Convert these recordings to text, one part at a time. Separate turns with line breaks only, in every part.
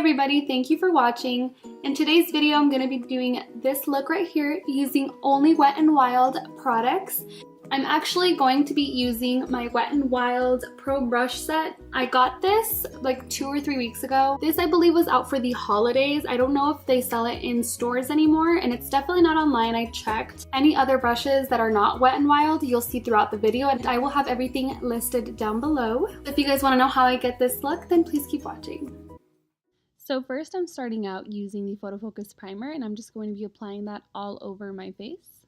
everybody, thank you for watching. In today's video, I'm going to be doing this look right here using only Wet n Wild products. I'm actually going to be using my Wet n Wild Pro Brush Set. I got this like 2 or 3 weeks ago. This I believe was out for the holidays. I don't know if they sell it in stores anymore, and it's definitely not online. I checked. Any other brushes that are not Wet n Wild, you'll see throughout the video, and I will have everything listed down below. If you guys want to know how I get this look, then please keep watching. So first I'm starting out using the Photo Focus Primer, and I'm just going to be applying that all over my face.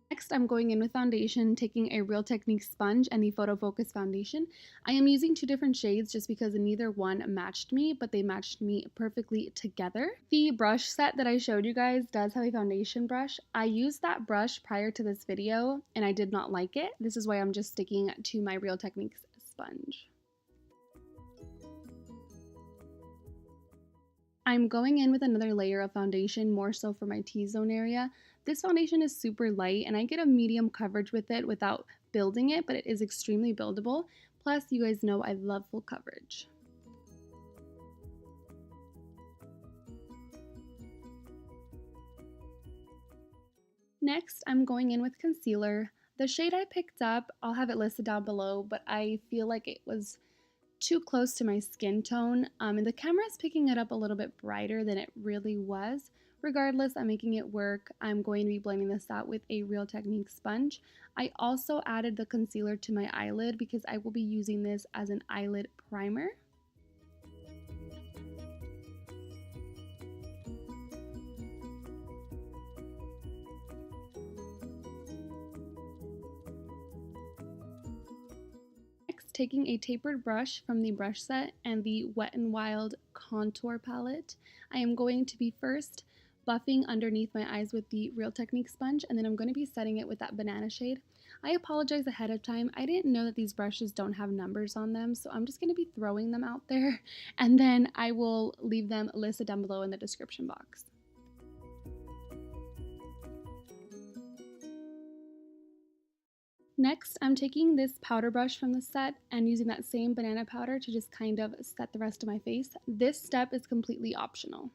Next, I'm going in with foundation, taking a Real Technique sponge and the Photo Focus foundation. I am using 2 different shades just because neither one matched me, but they matched me perfectly together. The brush set that I showed you guys does have a foundation brush. I used that brush prior to this video and I did not like it. This is why I'm just sticking to my Real Techniques sponge. I'm going in with another layer of foundation, more so for my T-zone area. This foundation is super light and I get a medium coverage with it without building it, but it is extremely buildable. Plus, you guys know I love full coverage. Next, I'm going in with concealer. The shade I picked up, I'll have it listed down below, but I feel like it was too close to my skin tone, and the camera is picking it up a little bit brighter than it really was. Regardless, I'm making it work. I'm going to be blending this out with a Real Technique sponge. I also added the concealer to my eyelid because I will be using this as an eyelid primer. Taking a tapered brush from the brush set and the Wet n Wild contour palette, I am going to be first buffing underneath my eyes with the Real Technique sponge, and then I'm going to be setting it with that banana shade. I apologize ahead of time. I didn't know that these brushes don't have numbers on them, so I'm just going to be throwing them out there, and then I will leave them listed down below in the description box. Next, I'm taking this powder brush from the set and using that same banana powder to just kind of set the rest of my face. This step is completely optional.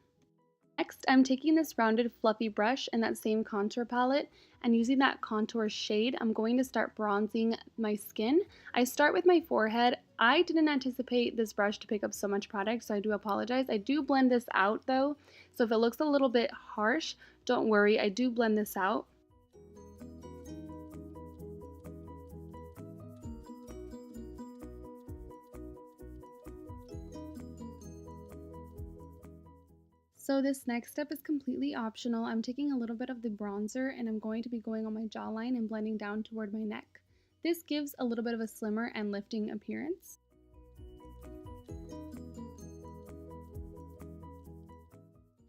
Next, I'm taking this rounded fluffy brush and that same contour palette, and using that contour shade, I'm going to start bronzing my skin. I start with my forehead. I didn't anticipate this brush to pick up so much product, so I do apologize. I do blend this out though, so if it looks a little bit harsh, don't worry, I do blend this out. So this next step is completely optional. I'm taking a little bit of the bronzer and I'm going to be going on my jawline and blending down toward my neck. This gives a little bit of a slimmer and lifting appearance.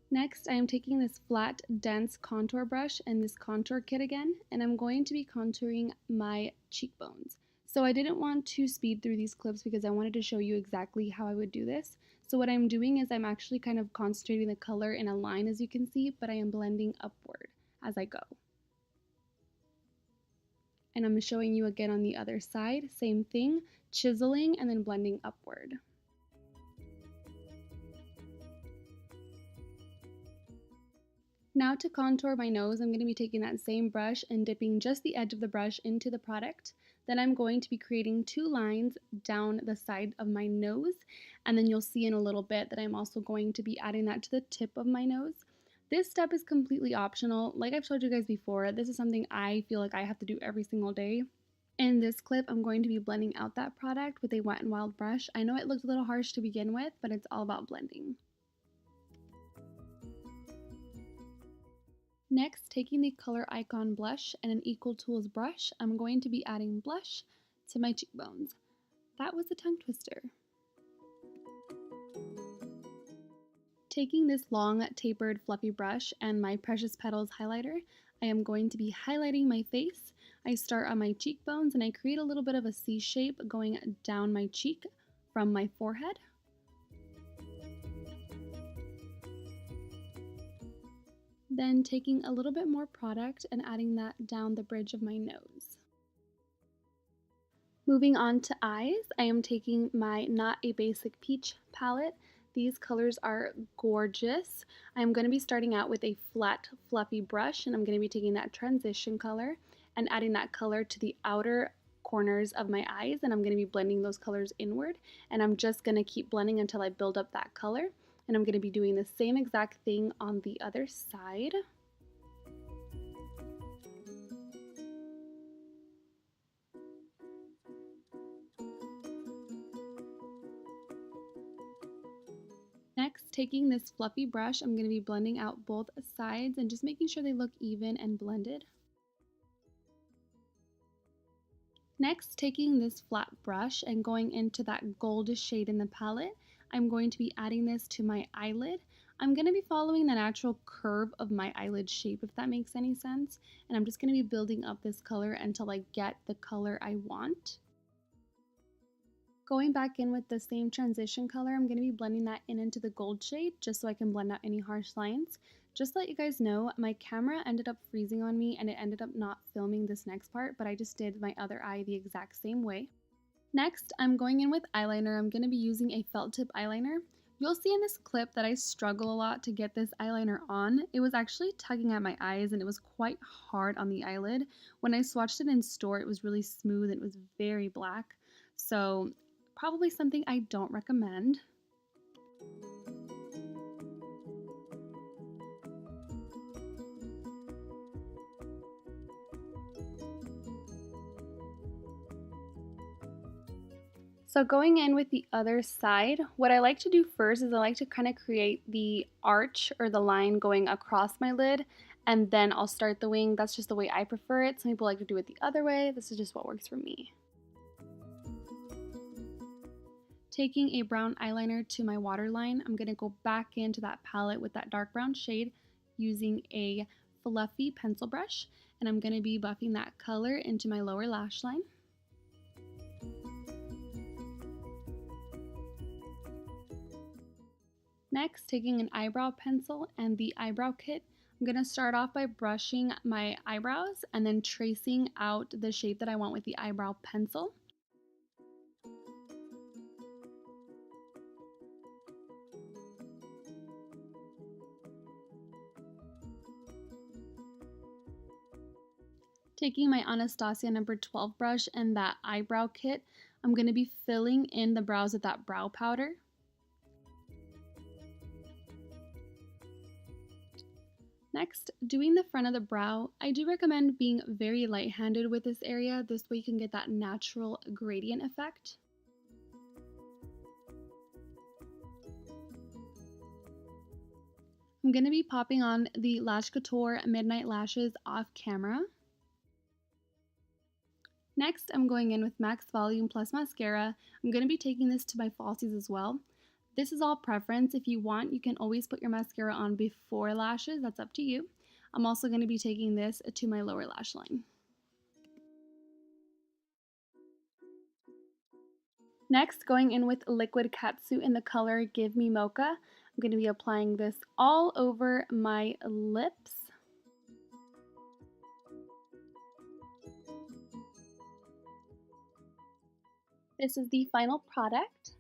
Next, I am taking this flat, dense contour brush and this contour kit again, and I'm going to be contouring my cheekbones. So I didn't want to speed through these clips because I wanted to show you exactly how I would do this. So what I'm doing is I'm actually kind of concentrating the color in a line, as you can see, but I am blending upward as I go. And I'm showing you again on the other side, same thing, chiseling and then blending upward. Now to contour my nose, I'm going to be taking that same brush and dipping just the edge of the brush into the product. Then I'm going to be creating 2 lines down the side of my nose, and then you'll see in a little bit that I'm also going to be adding that to the tip of my nose. This step is completely optional. Like I've showed you guys before, this is something I feel like I have to do every single day. In this clip, I'm going to be blending out that product with a Wet n Wild brush. I know it looked a little harsh to begin with, but it's all about blending. Next, taking the Color Icon blush and an Equal Tools brush, I'm going to be adding blush to my cheekbones. That was a tongue twister. Taking this long, tapered, fluffy brush and my Precious Petals highlighter, I am going to be highlighting my face. I start on my cheekbones and I create a little bit of a C shape going down my cheek from my forehead. Then taking a little bit more product and adding that down the bridge of my nose. Moving on to eyes, I am taking my Not a Basic Peach palette. These colors are gorgeous. I'm going to be starting out with a flat, fluffy brush, and I'm going to be taking that transition color and adding that color to the outer corners of my eyes, and I'm going to be blending those colors inward, and I'm just going to keep blending until I build up that color, and I'm going to be doing the same exact thing on the other side. Next, taking this fluffy brush, I'm going to be blending out both sides and just making sure they look even and blended. Next, taking this flat brush and going into that gold shade in the palette, I'm going to be adding this to my eyelid. I'm going to be following the natural curve of my eyelid shape, if that makes any sense, and I'm just going to be building up this color until I get the color I want. Going back in with the same transition color, I'm going to be blending that in into the gold shade just so I can blend out any harsh lines. Just to let you guys know, my camera ended up freezing on me and it ended up not filming this next part, but I just did my other eye the exact same way. Next, I'm going in with eyeliner. I'm going to be using a felt tip eyeliner. You'll see in this clip that I struggle a lot to get this eyeliner on. It was actually tugging at my eyes and it was quite hard on the eyelid. When I swatched it in store, it was really smooth and it was very black. So probably something I don't recommend. So going in with the other side, what I like to do first is I like to kind of create the arch or the line going across my lid, and then I'll start the wing. That's just the way I prefer it. Some people like to do it the other way. This is just what works for me. Taking a brown eyeliner to my waterline, I'm going to go back into that palette with that dark brown shade using a fluffy pencil brush, and I'm going to be buffing that color into my lower lash line. Next, taking an eyebrow pencil and the eyebrow kit, I'm going to start off by brushing my eyebrows and then tracing out the shape that I want with the eyebrow pencil. Taking my Anastasia number 12 brush and that eyebrow kit, I'm going to be filling in the brows with that brow powder. Next, doing the front of the brow, I do recommend being very light-handed with this area. This way you can get that natural gradient effect. I'm going to be popping on the Lash Couture Midnight Lashes off camera. Next, I'm going in with Max Volume Plus Mascara. I'm going to be taking this to my falsies as well. This is all preference. If you want, you can always put your mascara on before lashes. That's up to you. I'm also going to be taking this to my lower lash line. Next, going in with Liquid Catsuit in the color Give Me Mocha. I'm going to be applying this all over my lips. This is the final product.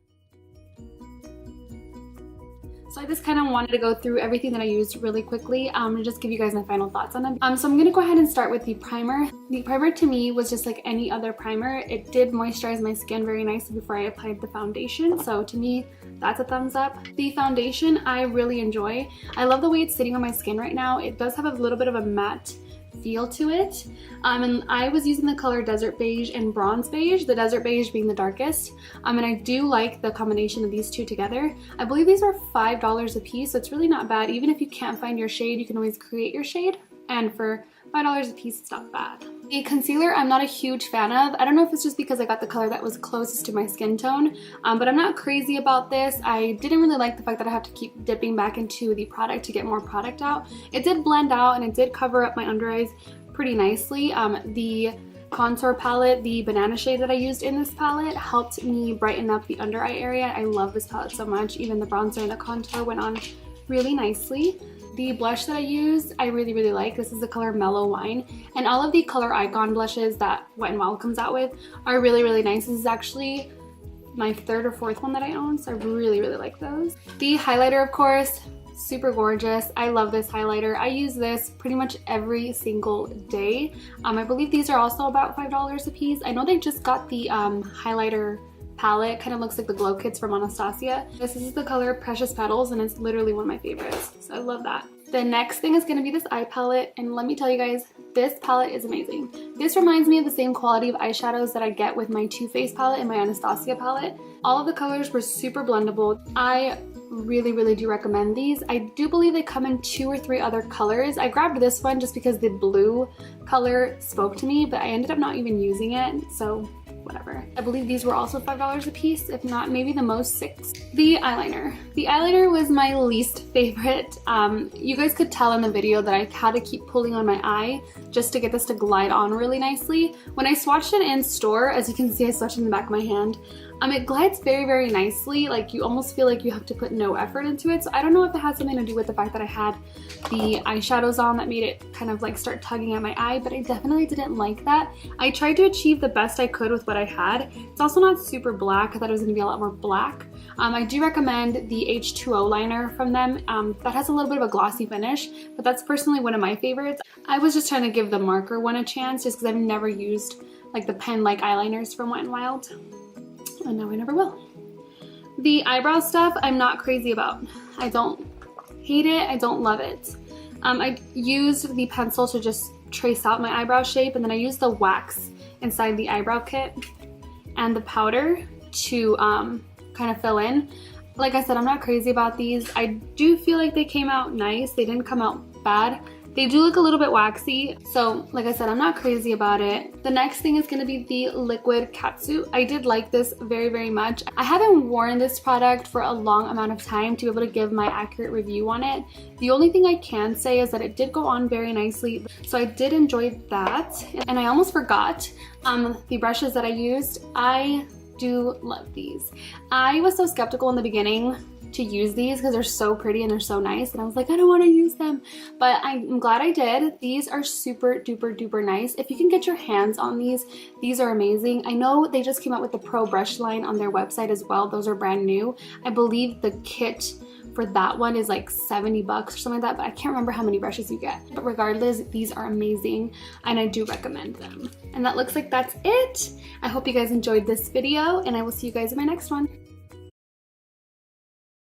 So I just kind of wanted to go through everything that I used really quickly and just give you guys my final thoughts on it. So I'm going to go ahead and start with the primer. The primer to me was just like any other primer. It did moisturize my skin very nicely before I applied the foundation. So to me, that's a thumbs up. The foundation I really enjoy. I love the way it's sitting on my skin right now. It does have a little bit of a matte feel to it, and I was using the color Desert Beige and Bronze Beige, the Desert Beige being the darkest, and I do like the combination of these two together. I believe these are $5 a piece, so it's really not bad. Even if you can't find your shade, you can always create your shade, and for $5 a piece, it's not bad. The concealer, I'm not a huge fan of. I don't know if it's just because I got the color that was closest to my skin tone, but I'm not crazy about this. I didn't really like the fact that I have to keep dipping back into the product to get more product out. It did blend out and it did cover up my under eyes pretty nicely. The contour palette, the banana shade that I used in this palette, helped me brighten up the under eye area. I love this palette so much. Even the bronzer and the contour went on really nicely. The blush that I use, I really, really like. This is the color Mellow Wine. And all of the color icon blushes that Wet n Wild comes out with are really, really nice. This is actually my 3rd or 4th one that I own, so I really, really like those. The highlighter, of course, super gorgeous. I love this highlighter. I use this pretty much every single day. I believe these are also about $5 a piece. I know they just got the highlighter palette. Kind of looks like the glow kits from Anastasia. This is the color Precious Petals, and it's literally one of my favorites, so I love that. The next thing is going to be this eye palette, and let me tell you guys, this palette is amazing. This reminds me of the same quality of eyeshadows that I get with my Too Faced palette and my Anastasia palette. All of the colors were super blendable. I really, really do recommend these. I do believe they come in 2 or 3 other colors. I grabbed this one just because the blue color spoke to me, but I ended up not even using it, so whatever. I believe these were also $5 a piece, if not maybe the most $6. The eyeliner. The eyeliner was my least favorite. You guys could tell in the video that I had to keep pulling on my eye just to get this to glide on really nicely. When I swatched it in store, as you can see I swatched it in the back of my hand, it glides very, very nicely. Like, you almost feel like you have to put no effort into it. So I don't know if it has something to do with the fact that I had the eyeshadows on that made it kind of like start tugging at my eye, but I definitely didn't like that. I tried to achieve the best I could with what I had. It's also not super black. I thought it was going to be a lot more black. I do recommend the H2O liner from them. That has a little bit of a glossy finish, but that's personally one of my favorites. I was just trying to give the marker one a chance just because I've never used like the pen-like eyeliners from Wet n Wild. And now I never will. The eyebrow stuff I'm not crazy about. I don't hate it, I don't love it. I used the pencil to just trace out my eyebrow shape, and then I used the wax inside the eyebrow kit and the powder to kind of fill in. Like I said, I'm not crazy about these. I do feel like they came out nice. They didn't come out bad. They do look a little bit waxy, so like I said, I'm not crazy about it. The next thing is going to be the liquid catsuit. I did like this very, very much. I haven't worn this product for a long amount of time to be able to give my accurate review on it. The only thing I can say is that it did go on very nicely, so I did enjoy that. And I almost forgot the brushes that I used. I do love these. I was so skeptical in the beginning to use these because they're so pretty and they're so nice, and I was like, I don't want to use them, but I'm glad I did. These are super duper duper nice. If you can get your hands on these are amazing. I know they just came out with the Pro brush line on their website as well. Those are brand new. I believe the kit for that one is like $70 or something like that, but I can't remember how many brushes you get. But regardless, these are amazing and I do recommend them. And that looks like that's it. I hope you guys enjoyed this video, and I will see you guys in my next one.